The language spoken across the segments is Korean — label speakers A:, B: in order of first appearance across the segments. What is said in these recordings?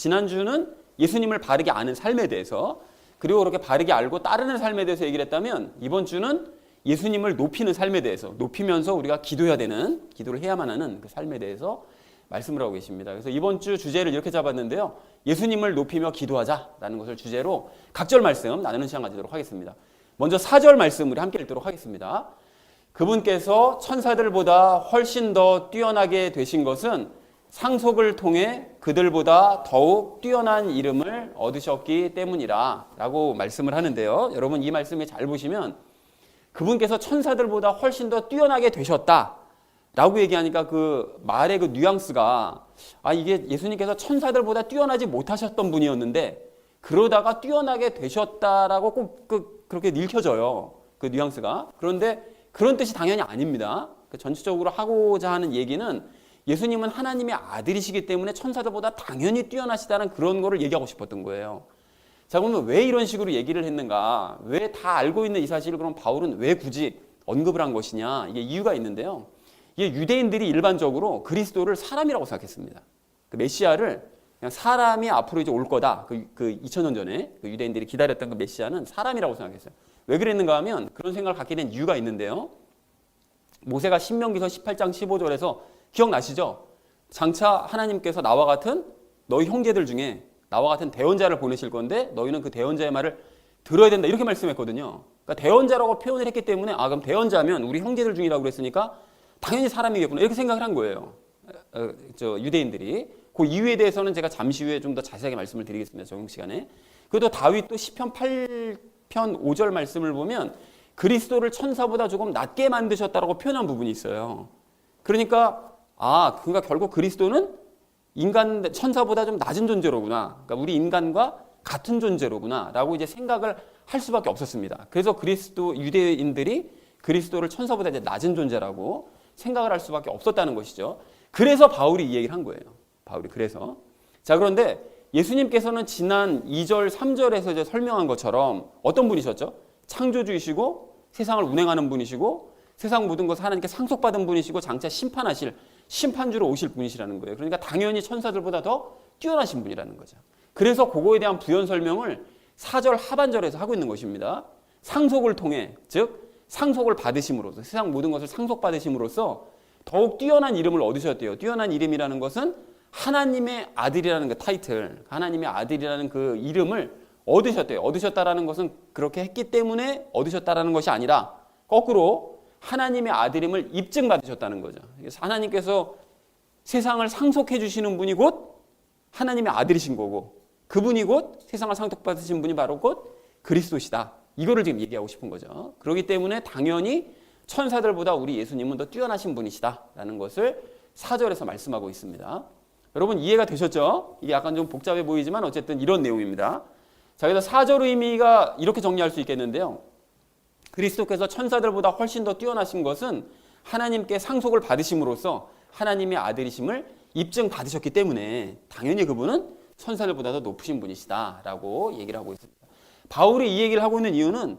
A: 지난주는 예수님을 바르게 아는 삶에 대해서, 그리고 그렇게 바르게 알고 따르는 삶에 대해서 얘기를 했다면, 이번 주는 예수님을 높이는 삶에 대해서, 높이면서 우리가 기도해야 되는, 기도를 해야만 하는 그 삶에 대해서 말씀을 하고 계십니다. 그래서 이번 주 주제를 이렇게 잡았는데요. 예수님을 높이며 기도하자라는 것을 주제로 각절 말씀 나누는 시간 가지도록 하겠습니다. 먼저 4절 말씀 우리 함께 읽도록 하겠습니다. 그분께서 천사들보다 훨씬 더 뛰어나게 되신 것은 상속을 통해 그들보다 더욱 뛰어난 이름을 얻으셨기 때문이라 라고 말씀을 하는데요. 여러분 이 말씀에 잘 보시면 그분께서 천사들보다 훨씬 더 뛰어나게 되셨다 라고 얘기하니까 그 말의 그 뉘앙스가 이게 예수님께서 천사들보다 뛰어나지 못하셨던 분이었는데 그러다가 뛰어나게 되셨다라고 꼭 그렇게 읽혀져요. 그 뉘앙스가. 그런데 그런 뜻이 당연히 아닙니다. 전체적으로 하고자 하는 얘기는 예수님은 하나님의 아들이시기 때문에 천사들보다 당연히 뛰어나시다는 그런 거를 얘기하고 싶었던 거예요. 자, 그러면 왜 이런 식으로 얘기를 했는가? 왜 다 알고 있는 이 사실을 그럼 바울은 왜 굳이 언급을 한 것이냐? 이게 이유가 있는데요. 이게 유대인들이 일반적으로 그리스도를 사람이라고 생각했습니다. 그 메시아를 그냥 사람이 앞으로 이제 올 거다. 그 2000년 전에 그 유대인들이 기다렸던 그 메시아는 사람이라고 생각했어요. 왜 그랬는가 하면 그런 생각을 갖게 된 이유가 있는데요. 모세가 신명기서 18장 15절에서 기억나시죠? 장차 하나님께서 나와 같은 너희 형제들 중에 나와 같은 대언자를 보내실 건데 너희는 그 대언자의 말을 들어야 된다 이렇게 말씀했거든요. 그러니까 대언자라고 표현을 했기 때문에 그럼 대언자면 우리 형제들 중이라고 그랬으니까 당연히 사람이겠구나 이렇게 생각을 한 거예요. 유대인들이. 그 이유에 대해서는 제가 잠시 후에 좀 더 자세하게 말씀을 드리겠습니다. 적용 시간에. 그래도 다윗도 시편 8편 5절 말씀을 보면 그리스도를 천사보다 조금 낮게 만드셨다라고 표현한 부분이 있어요. 그러니까 결국 그리스도는 인간 천사보다 좀 낮은 존재로구나. 그러니까 우리 인간과 같은 존재로구나라고 이제 생각을 할 수밖에 없었습니다. 그래서 유대인들이 그리스도를 천사보다 이제 낮은 존재라고 생각을 할 수밖에 없었다는 것이죠. 그래서 바울이 이 얘기를 한 거예요. 바울이 그래서. 자, 그런데 예수님께서는 지난 2절, 3절에서 이제 설명한 것처럼 어떤 분이셨죠? 창조주이시고 세상을 운행하는 분이시고 세상 모든 것을 하나님께 상속받은 분이시고 장차 심판하실 심판주로 오실 분이시라는 거예요. 그러니까 당연히 천사들보다 더 뛰어나신 분이라는 거죠. 그래서 그거에 대한 부연 설명을 4절 하반절에서 하고 있는 것입니다. 상속을 통해, 즉 상속을 받으심으로써 세상 모든 것을 상속받으심으로써 더욱 뛰어난 이름을 얻으셨대요. 뛰어난 이름이라는 것은 하나님의 아들이라는 그 타이틀, 하나님의 아들이라는 그 이름을 얻으셨대요. 얻으셨다라는 것은 그렇게 했기 때문에 얻으셨다라는 것이 아니라 거꾸로 하나님의 아들임을 입증받으셨다는 거죠. 그래서 하나님께서 세상을 상속해 주시는 분이 곧 하나님의 아들이신 거고 그분이 곧 세상을 상속받으신 분이 바로 곧 그리스도시다. 이거를 지금 얘기하고 싶은 거죠. 그렇기 때문에 당연히 천사들보다 우리 예수님은 더 뛰어나신 분이시다라는 것을 4절에서 말씀하고 있습니다. 여러분 이해가 되셨죠? 이게 약간 좀 복잡해 보이지만 어쨌든 이런 내용입니다. 자, 그래서 4절 의미가 이렇게 정리할 수 있겠는데요. 그리스도께서 천사들보다 훨씬 더 뛰어나신 것은 하나님께 상속을 받으심으로써 하나님의 아들이심을 입증받으셨기 때문에 당연히 그분은 천사들보다 더 높으신 분이시다라고 얘기를 하고 있습니다. 바울이 이 얘기를 하고 있는 이유는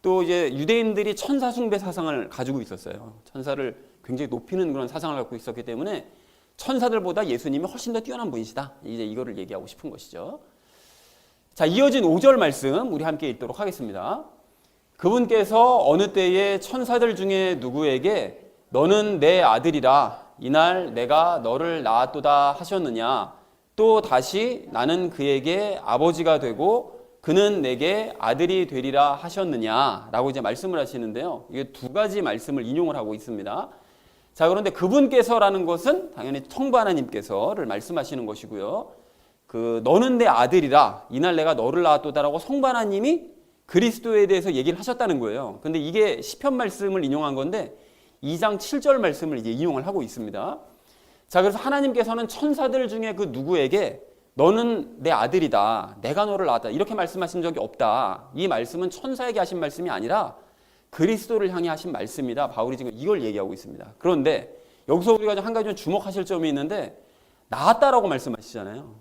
A: 또 이제 유대인들이 천사 숭배 사상을 가지고 있었어요. 천사를 굉장히 높이는 그런 사상을 갖고 있었기 때문에 천사들보다 예수님이 훨씬 더 뛰어난 분이시다. 이제 이거를 얘기하고 싶은 것이죠. 자, 이어진 5절 말씀 우리 함께 읽도록 하겠습니다. 그분께서 어느 때에 천사들 중에 누구에게 너는 내 아들이라 이날 내가 너를 낳았도다 하셨느냐 또 다시 나는 그에게 아버지가 되고 그는 내게 아들이 되리라 하셨느냐 라고 이제 말씀을 하시는데요. 이게 두 가지 말씀을 인용을 하고 있습니다. 자, 그런데 그분께서라는 것은 당연히 성부 하나님께서를 말씀하시는 것이고요. 너는 내 아들이라 이날 내가 너를 낳았도다라고 성부 하나님이 그리스도에 대해서 얘기를 하셨다는 거예요. 근데 이게 시편 말씀을 인용한 건데 2장 7절 말씀을 이제 인용을 하고 있습니다. 자, 그래서 하나님께서는 천사들 중에 그 누구에게 너는 내 아들이다. 내가 너를 낳았다. 이렇게 말씀하신 적이 없다. 이 말씀은 천사에게 하신 말씀이 아니라 그리스도를 향해 하신 말씀이다. 바울이 지금 이걸 얘기하고 있습니다. 그런데 여기서 우리가 한 가지 좀 주목하실 점이 있는데 낳았다라고 말씀하시잖아요.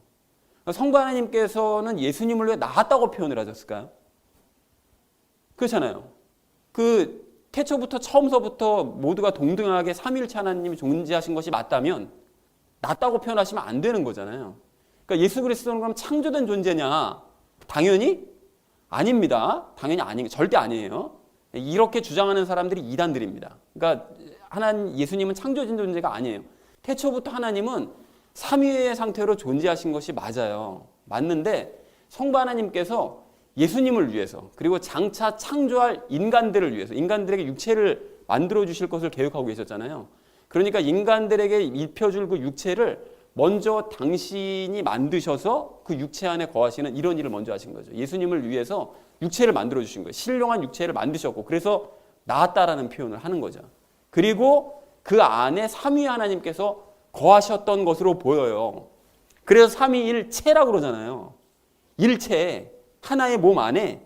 A: 성부 하나님께서는 예수님을 왜 낳았다고 표현을 하셨을까요? 그렇잖아요. 태초부터 처음서부터 모두가 동등하게 삼위일체 하나님이 존재하신 것이 맞다면 낳았다고 표현하시면 안 되는 거잖아요. 그러니까 예수 그리스도는 그럼 창조된 존재냐? 당연히 아닙니다. 당연히 아닌, 절대 아니에요. 이렇게 주장하는 사람들이 이단들입니다. 그러니까 예수님은 창조된 존재가 아니에요. 태초부터 하나님은 삼위의 상태로 존재하신 것이 맞아요. 맞는데 성부 하나님께서 예수님을 위해서 그리고 장차 창조할 인간들을 위해서 인간들에게 육체를 만들어 주실 것을 계획하고 계셨잖아요. 그러니까 인간들에게 입혀줄 그 육체를 먼저 당신이 만드셔서 그 육체 안에 거하시는 이런 일을 먼저 하신 거죠. 예수님을 위해서 육체를 만들어 주신 거예요. 신령한 육체를 만드셨고 그래서 나았다라는 표현을 하는 거죠. 그리고 그 안에 삼위 하나님께서 거하셨던 것으로 보여요. 그래서 삼위일체라고 그러잖아요. 일체, 하나의 몸 안에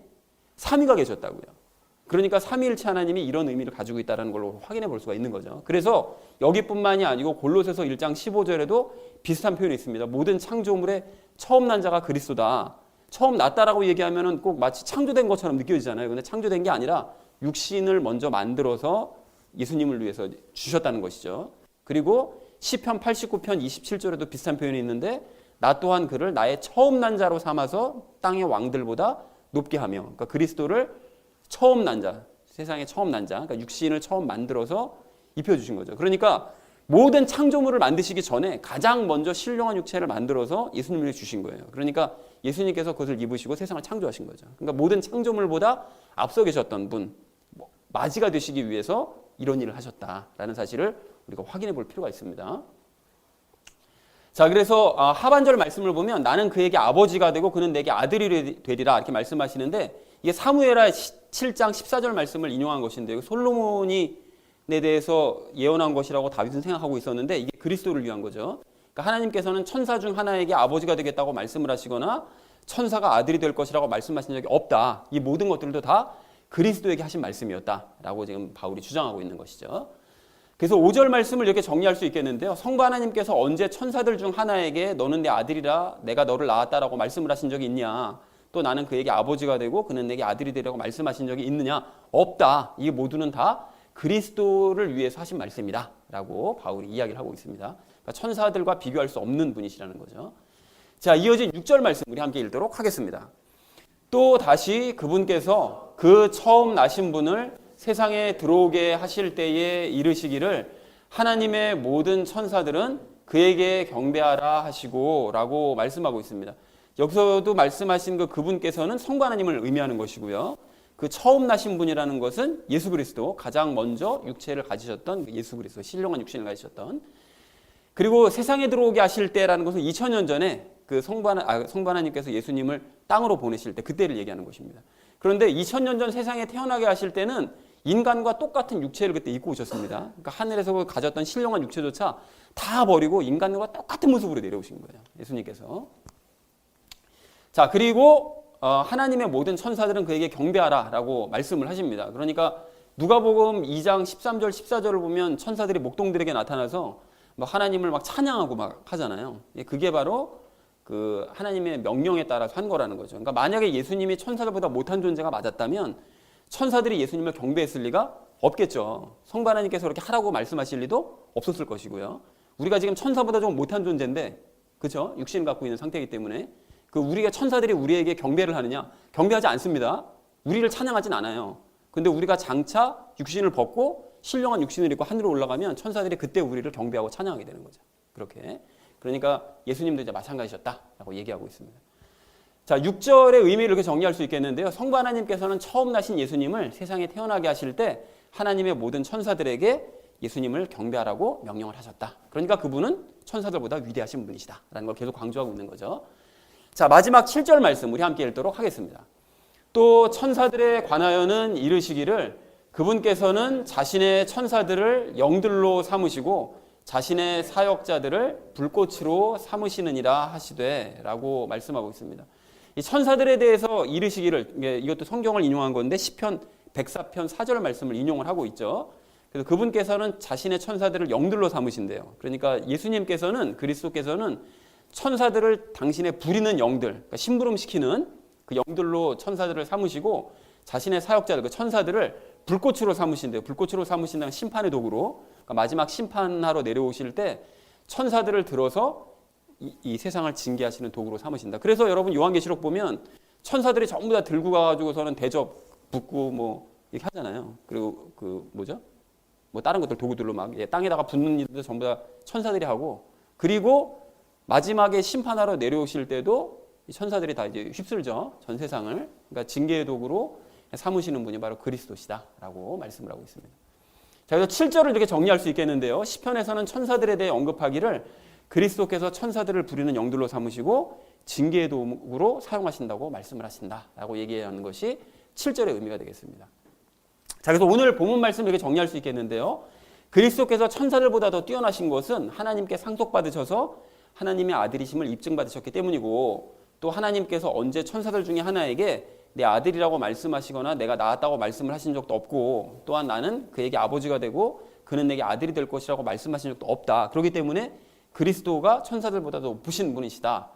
A: 삼위가 계셨다고요. 그러니까 삼위일체 하나님이 이런 의미를 가지고 있다는 걸로 확인해 볼 수가 있는 거죠. 그래서 여기뿐만이 아니고 골로새서 1장 15절에도 비슷한 표현이 있습니다. 모든 창조물의 처음 난 자가 그리스도다. 처음 났다라고 얘기하면은 꼭 마치 창조된 것처럼 느껴지잖아요. 근데 창조된 게 아니라 육신을 먼저 만들어서 예수님을 위해서 주셨다는 것이죠. 그리고 시편 89편 27절에도 비슷한 표현이 있는데 나 또한 그를 나의 처음 난 자로 삼아서 땅의 왕들보다 높게 하며, 그러니까 그리스도를 처음 난 자, 세상의 처음 난 자, 그러니까 육신을 처음 만들어서 입혀주신 거죠. 그러니까 모든 창조물을 만드시기 전에 가장 먼저 신령한 육체를 만들어서 예수님을 주신 거예요. 그러니까 예수님께서 그것을 입으시고 세상을 창조하신 거죠. 그러니까 모든 창조물보다 앞서 계셨던 분, 맞이가 되시기 위해서 이런 일을 하셨다라는 사실을 우리가 확인해 볼 필요가 있습니다. 자, 그래서 하반절 말씀을 보면 나는 그에게 아버지가 되고 그는 내게 아들이 되리라 이렇게 말씀하시는데 이게 사무엘하 7장 14절 말씀을 인용한 것인데요. 솔로몬에 대해서 예언한 것이라고 다윗은 생각하고 있었는데 이게 그리스도를 위한 거죠. 그러니까 하나님께서는 천사 중 하나에게 아버지가 되겠다고 말씀을 하시거나 천사가 아들이 될 것이라고 말씀하신 적이 없다. 이 모든 것들도 다 그리스도에게 하신 말씀이었다라고 지금 바울이 주장하고 있는 것이죠. 그래서 5절 말씀을 이렇게 정리할 수 있겠는데요. 성부 하나님께서 언제 천사들 중 하나에게 너는 내 아들이라 내가 너를 낳았다라고 말씀을 하신 적이 있냐? 또 나는 그에게 아버지가 되고 그는 내게 아들이 되라고 말씀하신 적이 있느냐? 없다. 이게 모두는 다 그리스도를 위해서 하신 말씀이다 라고 바울이 이야기를 하고 있습니다. 그러니까 천사들과 비교할 수 없는 분이시라는 거죠. 자, 이어진 6절 말씀 우리 함께 읽도록 하겠습니다. 또 다시 그분께서 그 처음 나신 분을 세상에 들어오게 하실 때에 이르시기를 하나님의 모든 천사들은 그에게 경배하라 하시고 라고 말씀하고 있습니다. 여기서도 말씀하신 그분께서는 성부 하나님을 의미하는 것이고요. 그 처음 나신 분이라는 것은 예수 그리스도, 가장 먼저 육체를 가지셨던 예수 그리스도, 신령한 육신을 가지셨던. 그리고 세상에 들어오게 하실 때라는 것은 2000년 전에 그 성부 하나님께서 예수님을 땅으로 보내실 때 그때를 얘기하는 것입니다. 그런데 2000년 전 세상에 태어나게 하실 때는 인간과 똑같은 육체를 그때 입고 오셨습니다. 그러니까 하늘에서 가졌던 신령한 육체조차 다 버리고 인간과 똑같은 모습으로 내려오신 거예요. 예수님께서. 자, 그리고 하나님의 모든 천사들은 그에게 경배하라라고 말씀을 하십니다. 그러니까 누가복음 2장 13절 14절을 보면 천사들이 목동들에게 나타나서 막 하나님을 막 찬양하고 막 하잖아요. 그게 바로 그 하나님의 명령에 따라서 한 거라는 거죠. 그러니까 만약에 예수님이 천사들보다 못한 존재가 맞았다면 천사들이 예수님을 경배했을 리가 없겠죠. 성부 하나님께서 그렇게 하라고 말씀하실 리도 없었을 것이고요. 우리가 지금 천사보다 좀 못한 존재인데, 그렇죠? 육신을 갖고 있는 상태이기 때문에 우리가 천사들이 우리에게 경배를 하느냐? 경배하지 않습니다. 우리를 찬양하진 않아요. 근데 우리가 장차 육신을 벗고 신령한 육신을 입고 하늘로 올라가면 천사들이 그때 우리를 경배하고 찬양하게 되는 거죠. 그렇게. 그러니까 예수님도 이제 마찬가지셨다라고 얘기하고 있습니다. 자, 6절의 의미를 이렇게 정리할 수 있겠는데요. 성부 하나님께서는 처음 나신 예수님을 세상에 태어나게 하실 때 하나님의 모든 천사들에게 예수님을 경배하라고 명령을 하셨다. 그러니까 그분은 천사들보다 위대하신 분이시다 라는 걸 계속 강조하고 있는 거죠. 자, 마지막 7절 말씀 우리 함께 읽도록 하겠습니다. 또 천사들에 관하여는 이르시기를 그분께서는 자신의 천사들을 영들로 삼으시고 자신의 사역자들을 불꽃으로 삼으시느니라 하시되 라고 말씀하고 있습니다. 이 천사들에 대해서 이르시기를, 이것도 성경을 인용한 건데 시편 104편 4절 말씀을 인용을 하고 있죠. 그래서 그분께서는 자신의 천사들을 영들로 삼으신대요. 그러니까 예수님께서는, 그리스도께서는 천사들을 당신의 부리는 영들, 그러니까 심부름시키는 그 영들로 천사들을 삼으시고 자신의 사역자들, 그 천사들을 불꽃으로 삼으신대요. 불꽃으로 삼으신다는 심판의 도구로, 그러니까 마지막 심판하러 내려오실 때 천사들을 들어서 이 세상을 징계하시는 도구로 삼으신다. 그래서 여러분 요한계시록 보면 천사들이 전부 다 들고 가가지고서는 대접 붓고 뭐 이렇게 하잖아요. 그리고 그 뭐죠? 뭐 다른 것들 도구들로 막 땅에다가 붓는 일도 전부 다 천사들이 하고, 그리고 마지막에 심판하러 내려오실 때도 이 천사들이 다 이제 휩쓸죠. 전 세상을. 그러니까 징계의 도구로 삼으시는 분이 바로 그리스도시다라고 말씀을 하고 있습니다. 자, 그래서 7절을 이렇게 정리할 수 있겠는데요. 시편에서는 천사들에 대해 언급하기를 그리스도께서 천사들을 부리는 영들로 삼으시고 징계의 도구로 사용하신다고 말씀을 하신다라고 얘기하는 것이 7절의 의미가 되겠습니다. 자, 그래서 오늘 본문 말씀을 이렇게 정리할 수 있겠는데요. 그리스도께서 천사들보다 더 뛰어나신 것은 하나님께 상속받으셔서 하나님의 아들이심을 입증받으셨기 때문이고, 또 하나님께서 언제 천사들 중에 하나에게 내 아들이라고 말씀하시거나 내가 낳았다고 말씀을 하신 적도 없고, 또한 나는 그에게 아버지가 되고 그는 내게 아들이 될 것이라고 말씀하신 적도 없다. 그렇기 때문에 그리스도가 천사들보다도 높으신 분이시다.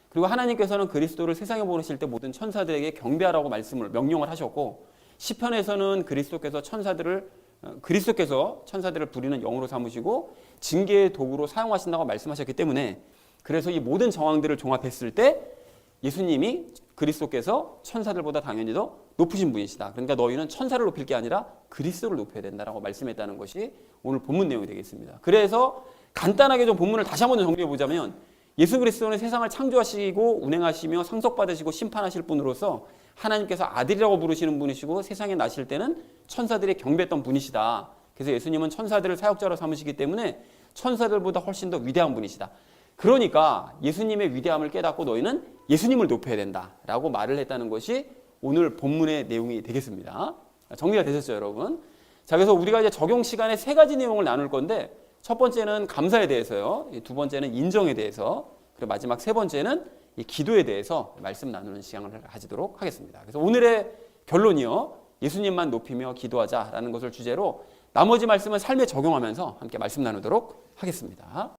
A: 그리고 하나님께서는 그리스도를 세상에 보내실 때 모든 천사들에게 경배하라고 명령을 하셨고, 시편에서는 그리스도께서 천사들을 부리는 영으로 삼으시고 징계의 도구로 사용하신다고 말씀하셨기 때문에, 그래서 이 모든 정황들을 종합했을 때 예수님이 그리스도께서 천사들보다 당연히 더 높으신 분이시다. 그러니까 너희는 천사를 높일 게 아니라 그리스도를 높여야 된다라고 말씀했다는 것이 오늘 본문 내용이 되겠습니다. 그래서 간단하게 좀 본문을 다시 한번 정리해 보자면, 예수 그리스도는 세상을 창조하시고 운행하시며 상속받으시고 심판하실 분으로서 하나님께서 아들이라고 부르시는 분이시고 세상에 나실 때는 천사들이 경배했던 분이시다. 그래서 예수님은 천사들을 사역자로 삼으시기 때문에 천사들보다 훨씬 더 위대한 분이시다. 그러니까 예수님의 위대함을 깨닫고 너희는 예수님을 높여야 된다라고 말을 했다는 것이 오늘 본문의 내용이 되겠습니다. 정리가 되셨죠, 여러분? 자, 그래서 우리가 이제 적용 시간에 세 가지 내용을 나눌 건데, 첫 번째는 감사에 대해서요, 두 번째는 인정에 대해서, 그리고 마지막 세 번째는 이 기도에 대해서 말씀 나누는 시간을 가지도록 하겠습니다. 그래서 오늘의 결론이요, 예수님만 높이며 기도하자라는 것을 주제로 나머지 말씀은 삶에 적용하면서 함께 말씀 나누도록 하겠습니다.